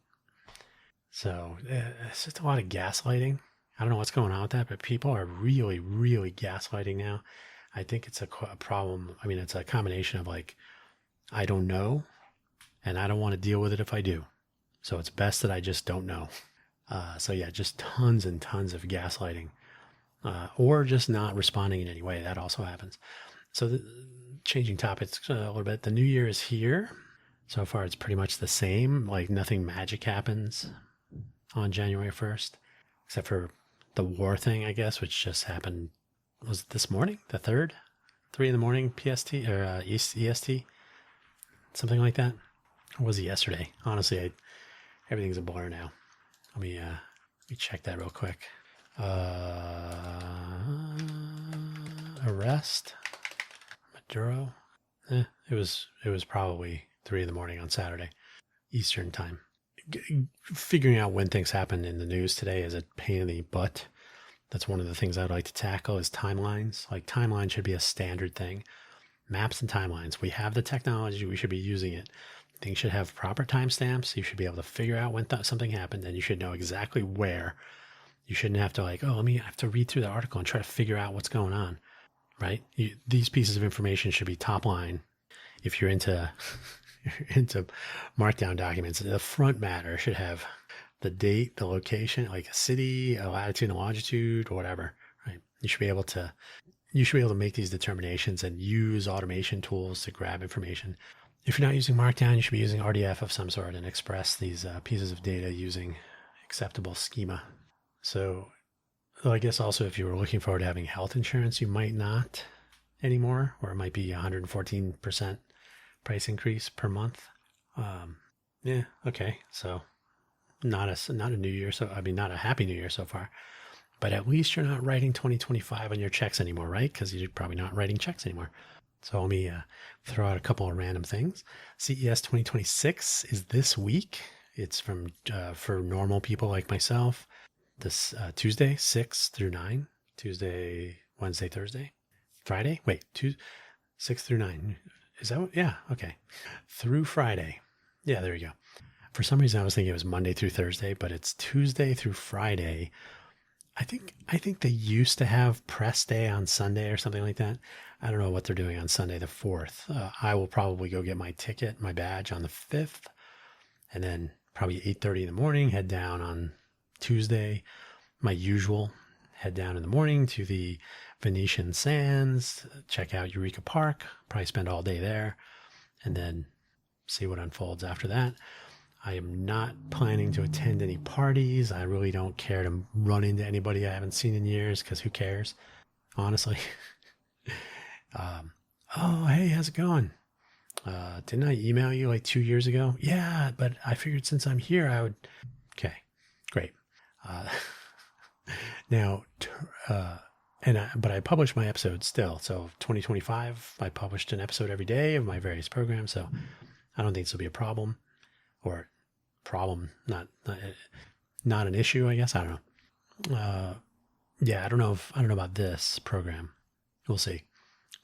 So it's just a lot of gaslighting. I don't know what's going on with that, but people are really, really gaslighting now. I think it's a problem. I mean, it's a combination of like, I don't know, and I don't want to deal with it if I do. So it's best that I just don't know. So yeah, just tons and tons of gaslighting, or just not responding in any way. That also happens. So changing topics a little bit. The new year is here. So far, it's pretty much the same. Like nothing magic happens on January 1st, except for the war thing, I guess, which just happened. Was it this morning? The 3rd? 3 a.m. PST or EST? Something like that. Or was it yesterday? Honestly, everything's a blur now. Let me check that real quick. Arrest Maduro. It was probably 3 a.m. on Saturday, Eastern time. Figuring out when things happen in the news today is a pain in the butt. That's one of the things I'd like to tackle is timelines. Like timelines should be a standard thing. Maps and timelines. We have the technology. We should be using it. Things should have proper timestamps. You should be able to figure out when something happened, and you should know exactly where You shouldn't have to like, oh, I have to read through the article and try to figure out what's going on, right? These pieces of information should be top line. If you're into into markdown documents, the front matter should have the date, the location, like a city, a latitude and longitude, or whatever, right? You should be able to make these determinations and use automation tools to grab information. If you're not using Markdown, you should be using RDF of some sort and express these pieces of data using acceptable schema. So I guess also if you were looking forward to having health insurance, you might not anymore, or it might be 114% price increase per month. Yeah, okay. So not a new year. So not a happy new year so far. But at least you're not writing 2025 on your checks anymore, right? Because you're probably not writing checks anymore. So let me throw out a couple of random things. CES 2026 is this week. It's from for normal people like myself. This Tuesday, 6 through 9. Tuesday, Wednesday, Thursday, Friday. Wait, 6 through 9. Is that what? Yeah, okay. Through Friday. Yeah, there you go. For some reason, I was thinking it was Monday through Thursday, but it's Tuesday through Friday. I think they used to have press day on Sunday or something like that. I don't know what they're doing on Sunday the 4th. I will probably go get my ticket, my badge on the 5th, and then probably 8:30 in the morning, head down on Tuesday. My usual, head down in the morning to the Venetian Sands, check out Eureka Park, probably spend all day there, and then see what unfolds after that. I am not planning to attend any parties. I really don't care to run into anybody I haven't seen in years because who cares, honestly. Oh, hey, how's it going? Didn't I email you like 2 years ago? Yeah, but I figured since I'm here, I would. Okay, great. Now, but I publish my episodes still. So 2025, I published an episode every day of my various programs. So I don't think this will be a problem. Or not an issue, I guess. I don't know. Yeah, I don't know about this program. We'll see.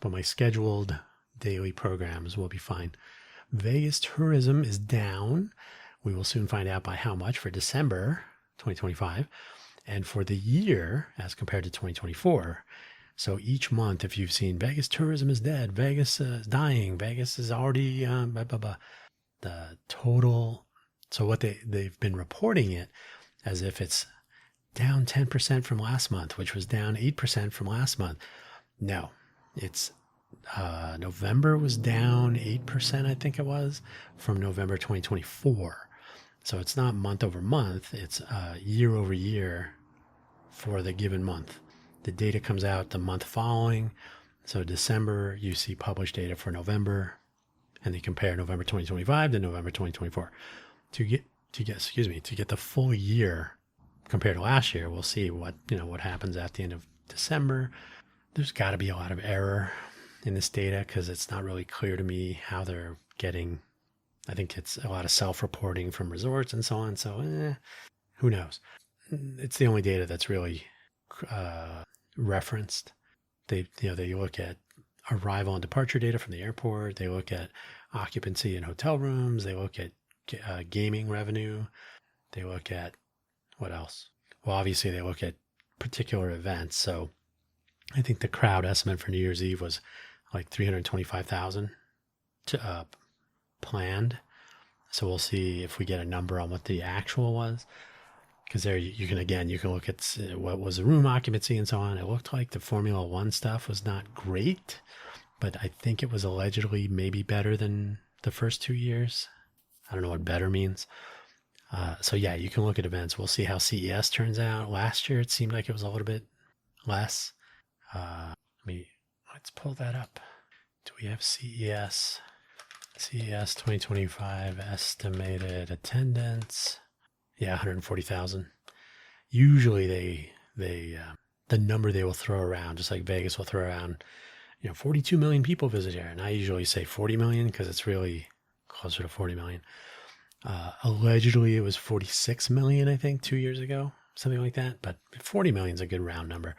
But my scheduled daily programs will be fine. Vegas tourism is down. We will soon find out by how much for December 2025 and for the year as compared to 2024. So each month, if you've seen Vegas tourism is dead, Vegas is dying, Vegas is already blah, blah, blah. The total. So what they've been reporting it as if it's down 10% from last month, which was down 8% from last month. No, it's November was down 8%, I think it was, from November 2024. So it's not month over month, it's year over year for the given month. The data comes out the month following. So December, you see published data for November, and they compare November 2025 to November 2024. To get the full year compared to last year, we'll see what happens at the end of December. There's got to be a lot of error in this data because it's not really clear to me how they're getting. I think it's a lot of self-reporting from resorts and so on. So who knows? It's the only data that's really referenced. They look at arrival and departure data from the airport. They look at occupancy in hotel rooms. They look at gaming revenue. They look at what else? Well, obviously they look at particular events. So I think the crowd estimate for New Year's Eve was like 325,000 planned. So we'll see if we get a number on what the actual was. Because there you can look at what was the room occupancy and so on. It looked like the Formula One stuff was not great, but I think it was allegedly maybe better than the first 2 years. I don't know what better means. So yeah, you can look at events. We'll see how CES turns out. Last year, it seemed like it was a little bit less. Let's pull that up. Do we have CES? CES 2025 estimated attendance. Yeah, 140,000. Usually they the number they will throw around, just like Vegas will throw around, 42 million people visit here. And I usually say 40 million because it's really closer to 40 million. Allegedly it was 46 million, I think, 2 years ago, something like that. But 40 million is a good round number.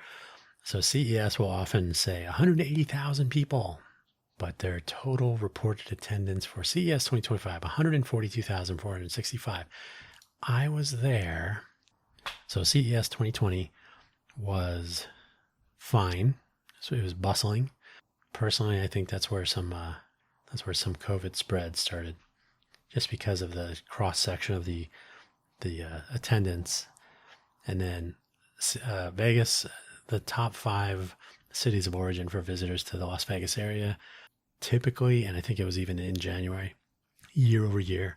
So CES will often say 180,000 people, but their total reported attendance for CES 2025, 142,465. I was there So CES 2020 was fine. So it was bustling. Personally, I think that's where some COVID spread started, just because of the cross section of the attendance, and then Vegas, the top 5 cities of origin for visitors to the Las Vegas area, typically, and I think it was even in January, year over year,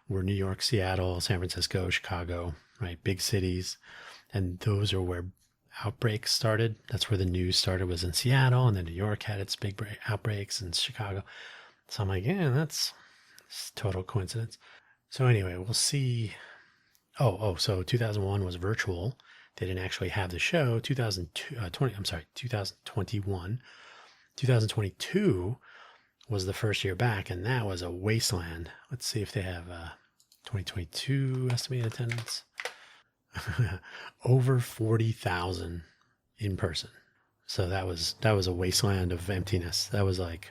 were New York, Seattle, San Francisco, Chicago, right? Big cities. And those are where outbreaks started. That's where the news started, was in Seattle, and then New York had its big outbreaks, and Chicago. So I'm like, yeah, that's total coincidence. So anyway, we'll see. So 2001 was virtual. They didn't actually have the show. 2021. 2022 was the first year back, and that was a wasteland. Let's see if they have 2022 estimated attendance. Over 40,000 in person. So that was a wasteland of emptiness. That was like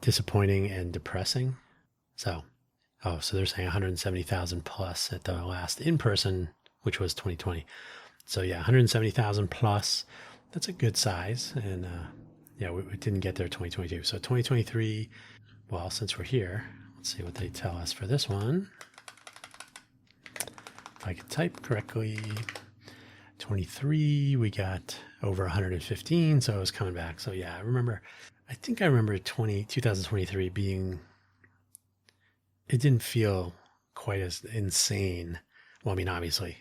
disappointing and depressing. So they're saying 170,000 plus at the last in person, which was 2020. So yeah, 170,000 plus. That's a good size. And we didn't get there 2022. So 2023, well, since we're here, let's see what they tell us for this one. If I could type correctly, 23, we got over 115, so it was coming back. So yeah, I think I remember 2023 being, it didn't feel quite as insane. Well, I mean, obviously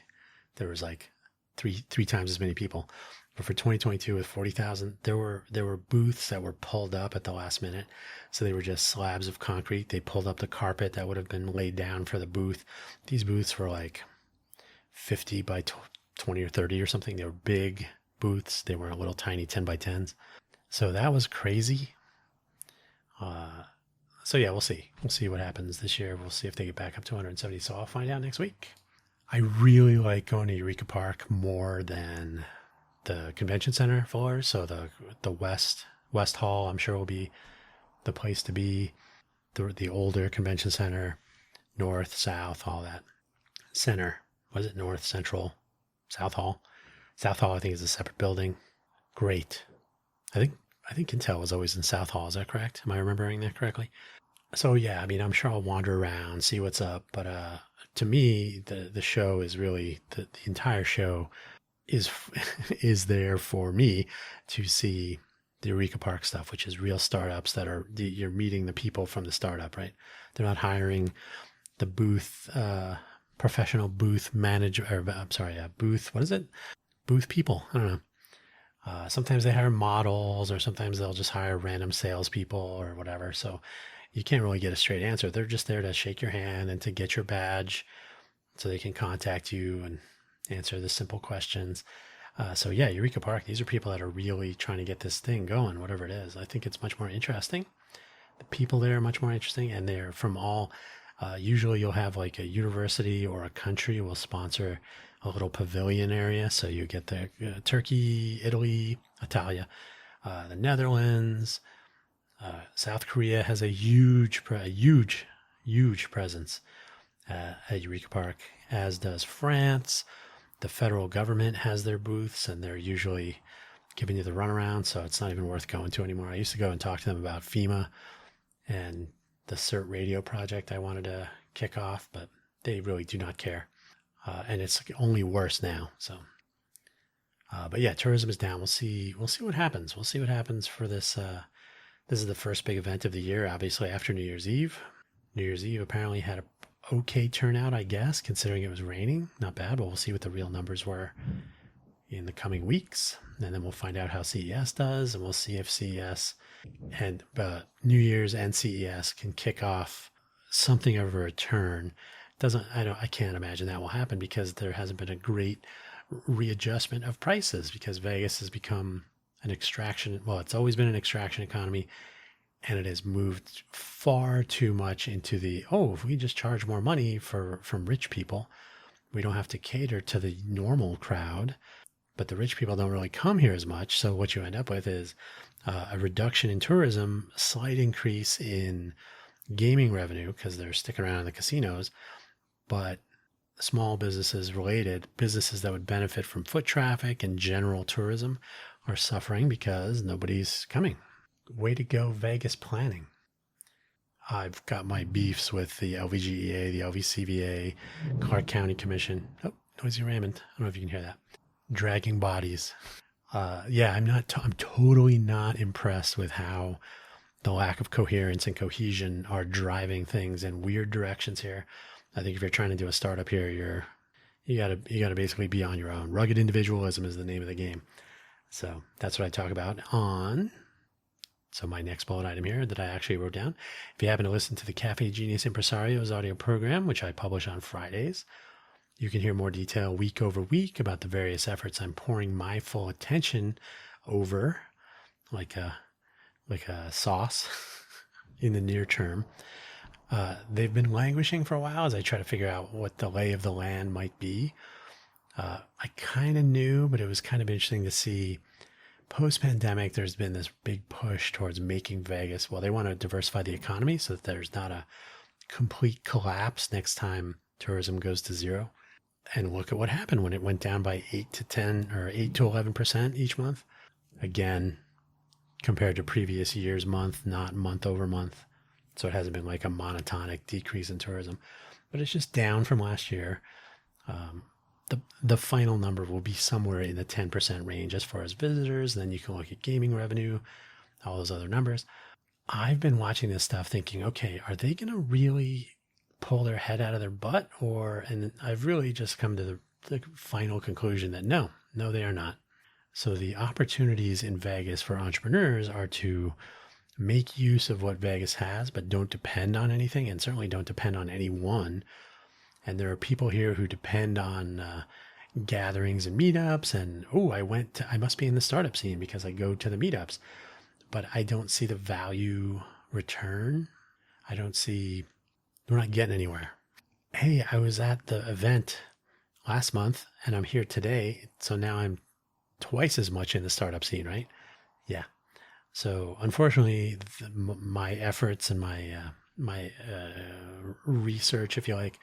there was like three times as many people, but for 2022 with 40,000, there were booths that were pulled up at the last minute. So they were just slabs of concrete. They pulled up the carpet that would have been laid down for the booth. These booths were like 50 by 20 or 30 or something. They were big booths. They weren't little tiny 10 by 10s. So that was crazy. So yeah, we'll see. We'll see what happens this year. We'll see if they get back up to 170. So I'll find out next week. I really like going to Eureka Park more than the convention center floors. So the West Hall, I'm sure, will be the place to be. The older convention center, North, South, all that. Center, was it North, Central, South Hall? South Hall, I think, is a separate building. Great. I think Intel was always in South Hall. Is that correct? Am I remembering that correctly? So yeah, I mean, I'm sure I'll wander around, see what's up. But to me, the show is really, the entire show is there for me to see the Eureka Park stuff, which is real startups that you're meeting the people from the startup, right? They're not hiring the booth, professional booth manager, booth, what is it? Booth people. I don't know. Sometimes they hire models, or sometimes they'll just hire random salespeople or whatever. So you can't really get a straight answer. They're just there to shake your hand and to get your badge so they can contact you and answer the simple questions. So yeah, Eureka Park, these are people that are really trying to get this thing going, whatever it is. I think it's much more interesting. The people there are much more interesting, and they're from all, usually you'll have like a university or a country will sponsor a little pavilion area. So you get the Turkey, Italy, Italia, the Netherlands, South Korea has a huge presence at Eureka Park, as does France. The federal government has their booths, and they're usually giving you the runaround, so it's not even worth going to anymore. I used to go and talk to them about FEMA and the CERT radio project I wanted to kick off, but they really do not care. And it's only worse now. So, but yeah, tourism is down. We'll see what happens. We'll see what happens for this. This is the first big event of the year, obviously, after New Year's Eve. New Year's Eve apparently had a okay turnout, I guess, considering it was raining. Not bad, but we'll see what the real numbers were in the coming weeks. And then we'll find out how CES does, and we'll see if CES and New Year's and CES can kick off something of a return. I can't imagine that will happen, because there hasn't been a great readjustment of prices, because Vegas has become an extraction. Well, it's always been an extraction economy, and it has moved far too much into if we just charge more money from rich people, we don't have to cater to the normal crowd, but the rich people don't really come here as much. So what you end up with is a reduction in tourism, slight increase in gaming revenue, because they're sticking around in the casinos, but small businesses related, businesses that would benefit from foot traffic and general tourism are suffering because nobody's coming. Way to go, Vegas planning. I've got my beefs with the LVGEA, the LVCVA, Clark County Commission. Oh, noisy Raymond. I don't know if you can hear that. Dragging bodies. Yeah, I'm totally not impressed with how the lack of coherence and cohesion are driving things in weird directions here. I think if you're trying to do a startup here, you gotta basically be on your own. Rugged individualism is the name of the game. So that's what I talk about on. So my next bullet item here that I actually wrote down. If you happen to listen to the Cafe Genius Impresarios audio program, which I publish on Fridays, you can hear more detail week over week about the various efforts I'm pouring my full attention over, like a sauce in the near term. They've been languishing for a while as I try to figure out what the lay of the land might be. I kind of knew, but it was kind of interesting to see post-pandemic, there's been this big push towards making Vegas, well, they want to diversify the economy so that there's not a complete collapse next time tourism goes to zero. And look at what happened when it went down by 8 to 10 or 8 to 11% each month. Again, compared to previous year's month, not month over month. So it hasn't been like a monotonic decrease in tourism, but it's just down from last year. The final number will be somewhere in the 10% range as far as visitors. Then you can look at gaming revenue, all those other numbers. I've been watching this stuff thinking, okay, are they going to really pull their head out of their butt? And I've really just come to the final conclusion that no, they are not. So the opportunities in Vegas for entrepreneurs are to make use of what Vegas has, but don't depend on anything, and certainly don't depend on anyone. And there are people here who depend on gatherings and meetups. And, I must be in the startup scene because I go to the meetups. But I don't see the value return. We're not getting anywhere. Hey, I was at the event last month and I'm here today. So now I'm twice as much in the startup scene, right? Yeah. So unfortunately, my efforts and my research, if you like,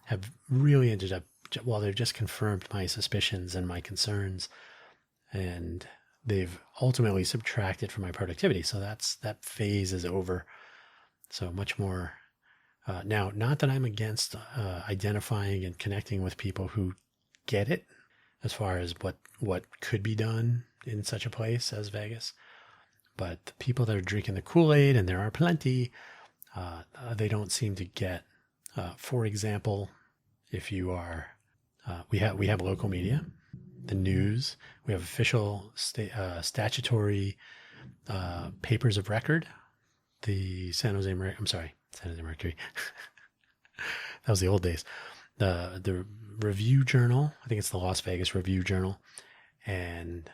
have really ended up, well, they've just confirmed my suspicions and my concerns, and they've ultimately subtracted from my productivity. So that phase is over. So much more now, not that I'm against identifying and connecting with people who get it as far as what could be done in such a place as Vegas. But the people that are drinking the Kool-Aid, and there are plenty, they don't seem to get. For example, if you are, we have local media, the news. We have official statutory papers of record. The San Jose Mercury. That was the old days. The Review Journal. I think it's the Las Vegas Review Journal, and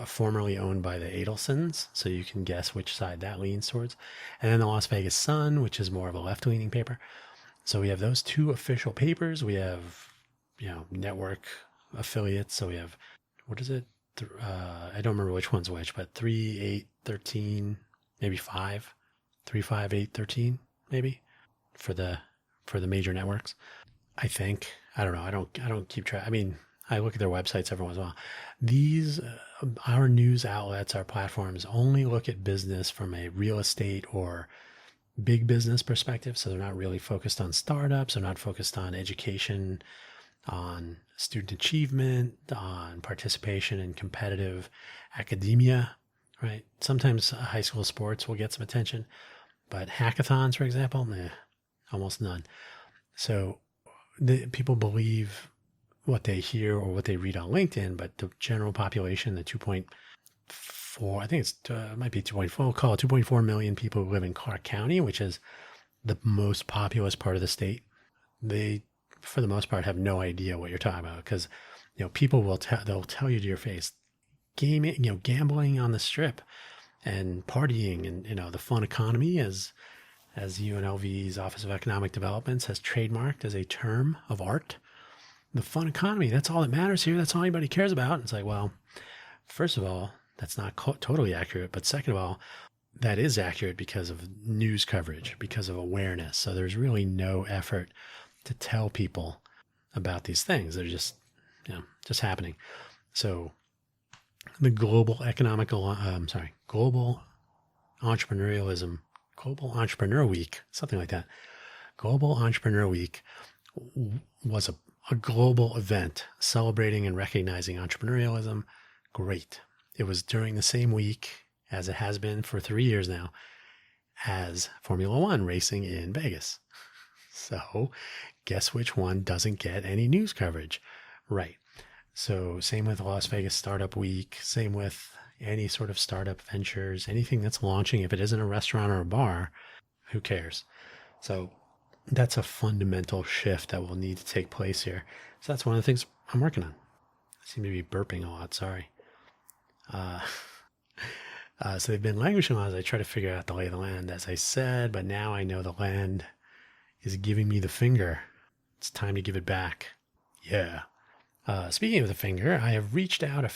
formerly owned by the Adelsons, so you can guess which side that leans towards. And then the Las Vegas Sun, which is more of a left-leaning paper. So we have those two official papers. We have, network affiliates. So we have, what is it? I don't remember which one's which, but 3, 8, 13, maybe 5, 3, 5, 8, 13, maybe for the major networks. I think, I don't know. I don't keep track. I mean, I look at their websites every once in a while. These, our news outlets, our platforms only look at business from a real estate or big business perspective. So they're not really focused on startups. They're not focused on education, on student achievement, on participation in competitive academia, right? Sometimes high school sports will get some attention, but hackathons, for example, almost none. So people believe what they hear or what they read on LinkedIn, but the general population, the 2.4, I think it might be 2.4, we'll call it 2.4 million people who live in Clark County, which is the most populous part of the state. They, for the most part, have no idea what you're talking about because, people they'll tell you to your face, gaming, gambling on the strip and partying and, the fun economy as UNLV's Office of Economic Development has trademarked as a term of art. The fun economy, that's all that matters here. That's all anybody cares about. It's like, well, first of all, that's not totally accurate. But second of all, that is accurate because of news coverage, because of awareness. So there's really no effort to tell people about these things. They're just, just happening. So the global global entrepreneurialism, Global Entrepreneur Week, something like that. Global Entrepreneur Week was a global event celebrating and recognizing entrepreneurialism. Great. It was during the same week, as it has been for 3 years now, as Formula One racing in Vegas. So guess which one doesn't get any news coverage? Right. So same with Las Vegas Startup Week, same with any sort of startup ventures, anything that's launching. If it isn't a restaurant or a bar, who cares? So that's a fundamental shift that will need to take place here. So that's one of the things I'm working on. I seem to be burping a lot, sorry. So they've been languishing a lot as I try to figure out the lay of the land, as I said, but now I know the land is giving me the finger. It's time to give it back. Yeah. Speaking of the finger, I have reached out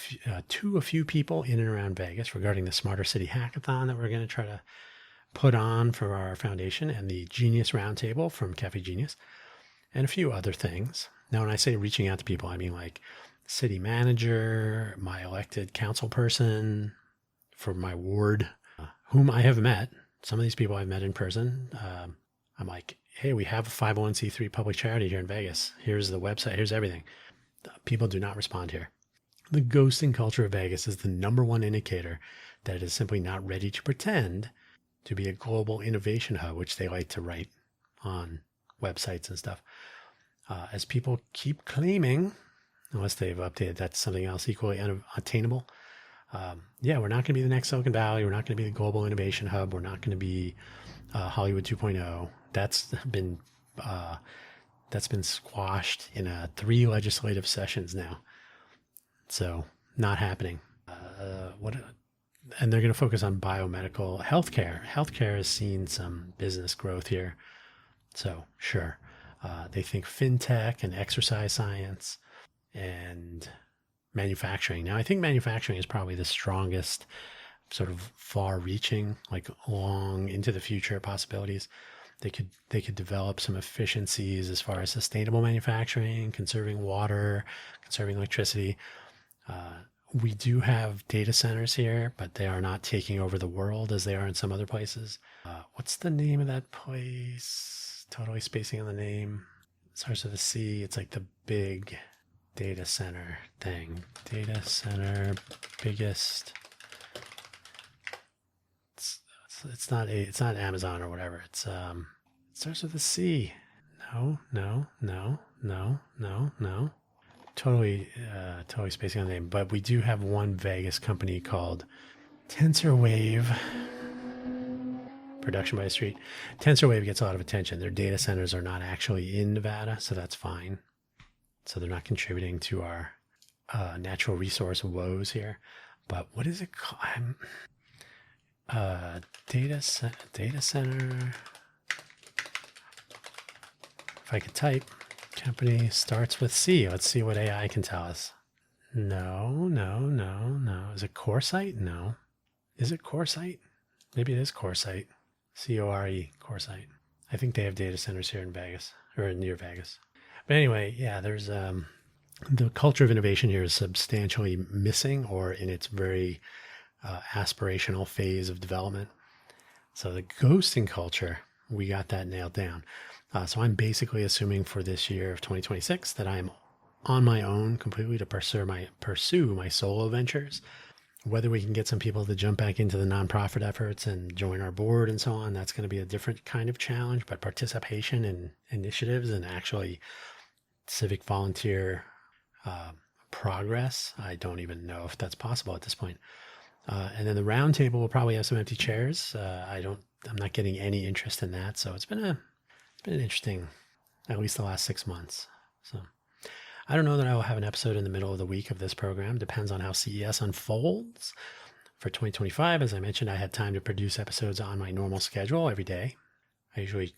to a few people in and around Vegas regarding the Smarter City Hackathon that we're going to try to put on for our foundation, and the Genius Roundtable from Cafe Genius, and a few other things. Now, when I say reaching out to people, I mean like city manager, my elected council person for my ward, whom I have met. Some of these people I've met in person. I'm like, hey, we have a 501c3 public charity here in Vegas. Here's the website. Here's everything. People do not respond here. The ghosting culture of Vegas is the number one indicator that it is simply not ready to pretend to be a global innovation hub, which they like to write on websites and stuff. As people keep claiming, unless they've updated that to something else equally unattainable, we're not going to be the next Silicon Valley. We're not going to be the global innovation hub. We're not going to be Hollywood 2.0. That's been squashed in 3 legislative sessions now. So not happening. And they're going to focus on biomedical healthcare. Healthcare has seen some business growth here. So sure. They think fintech and exercise science and manufacturing. Now, I think manufacturing is probably the strongest sort of far-reaching, like long into the future possibilities. They could develop some efficiencies as far as sustainable manufacturing, conserving water, conserving electricity. We do have data centers here, but they are not taking over the world as they are in some other places. What's the name of that place? Totally spacing on the name. It starts with a C. It's like the big data center thing. Data center, biggest. It's not Amazon or whatever. It starts with a C. No. Totally spacing on the name. But we do have one Vegas company called TensorWave. Production by the Street. TensorWave gets a lot of attention. Their data centers are not actually in Nevada, so that's fine. So they're not contributing to our natural resource woes here. But what is it called? Data center. If I could type, company starts with C. Let's see what AI can tell us. No. Is it CoreSite? No. Is it CoreSite? Maybe it is CoreSite. CORE, CoreSite. I think they have data centers here in Vegas, or near Vegas. But anyway, yeah, there's the culture of innovation here is substantially missing, or in its very aspirational phase of development. So the ghosting culture, we got that nailed down. So I'm basically assuming for this year of 2026 that I'm on my own completely to pursue my solo ventures. Whether we can get some people to jump back into the nonprofit efforts and join our board and so on, that's going to be a different kind of challenge. But participation in initiatives and actually civic volunteer progress, I don't even know if that's possible at this point. And then the roundtable will probably have some empty chairs. I'm not getting any interest in that. So it's been an interesting, at least the last 6 months. So I don't know that I will have an episode in the middle of the week of this program. Depends on how CES unfolds. For 2025, as I mentioned, I had time to produce episodes on my normal schedule every day. I usually,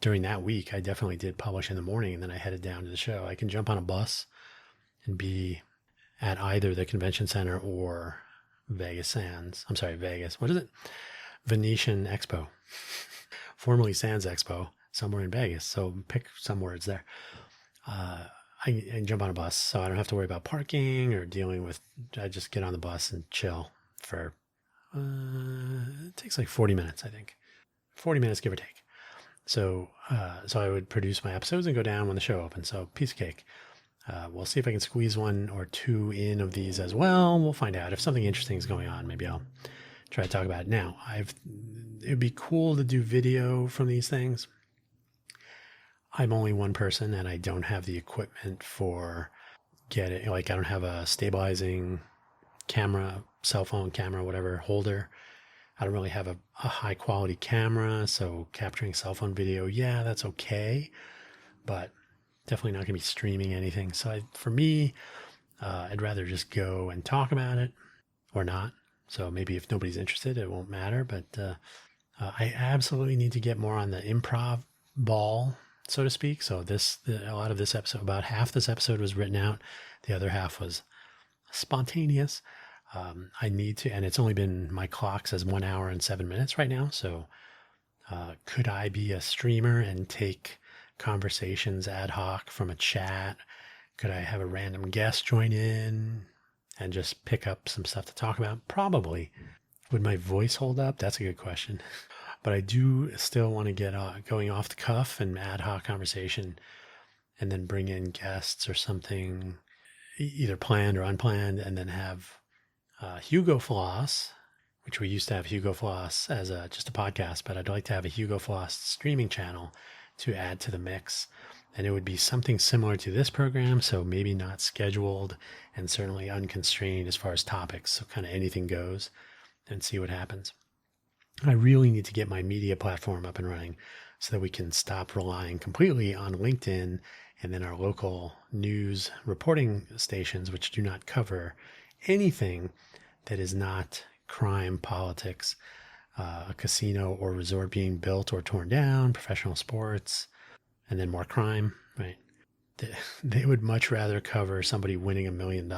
during that week, I definitely did publish in the morning, and then I headed down to the show. I can jump on a bus and be at either the convention center or Vegas. What is it? Venetian Expo, formerly Sands Expo, somewhere in Vegas. So pick some words there. I jump on a bus, so I don't have to worry about parking or dealing with. I just get on the bus and chill for. It takes like 40 minutes, I think. 40 minutes, give or take. So I would produce my episodes and go down when the show opens. So piece of cake. We'll see if I can squeeze one or two in of these as well. We'll find out if something interesting is going on. Maybe I'll try to talk about it now. It'd be cool to do video from these things. I'm only one person and I don't have the equipment for getting, like, I don't have a stabilizing camera, cell phone camera, whatever holder. I don't really have a high quality camera. So capturing cell phone video, yeah, that's okay. But definitely not going to be streaming anything. So for me, I'd rather just go and talk about it or not. So maybe if nobody's interested, it won't matter. But I absolutely need to get more on the improv ball, so to speak. So a lot of this episode, about half this episode was written out. The other half was spontaneous. I need to, and it's only been, my clock says 1 hour and 7 minutes right now. So could I be a streamer and take conversations ad hoc from a chat? Could I have a random guest join in and just pick up some stuff to talk about? Probably. Would my voice hold up? That's a good question. But I do still want to get going off the cuff and ad hoc conversation and then bring in guests or something, either planned or unplanned, and then have Hugo Floss, which we used to have Hugo Floss as just a podcast, but I'd like to have a Hugo Floss streaming channel to add to the mix. And it would be something similar to this program, so maybe not scheduled and certainly unconstrained as far as topics. So kind of anything goes and see what happens. I really need to get my media platform up and running so that we can stop relying completely on LinkedIn and then our local news reporting stations, which do not cover anything that is not crime, politics, a casino or resort being built or torn down, professional sports, and then more crime, right? They would much rather cover somebody winning $1 million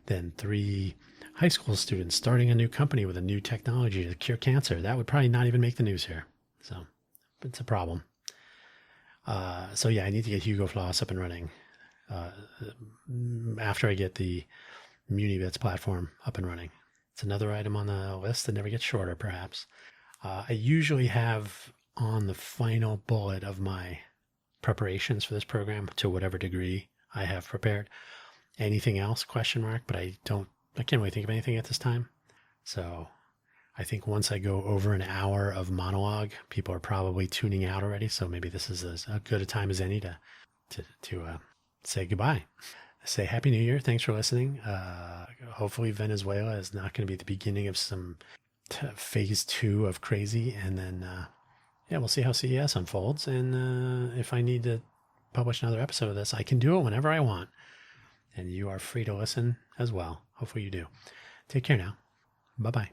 than 3 high school students starting a new company with a new technology to cure cancer. That would probably not even make the news here. So it's a problem. So yeah, I need to get Hugo Floss up and running after I get the MuniBits platform up and running. It's another item on the list that never gets shorter, perhaps. I usually have on the final bullet of my preparations for this program, to whatever degree I have prepared, anything else, ? But I can't really think of anything at this time. So I think once I go over an hour of monologue, people are probably tuning out already. So maybe this is as good a time as any to say goodbye. Say Happy New Year. Thanks for listening. Hopefully Venezuela is not going to be the beginning of some phase 2 of crazy. And then, we'll see how CES unfolds. And if I need to publish another episode of this, I can do it whenever I want. And you are free to listen as well. Hopefully you do. Take care now. Bye-bye.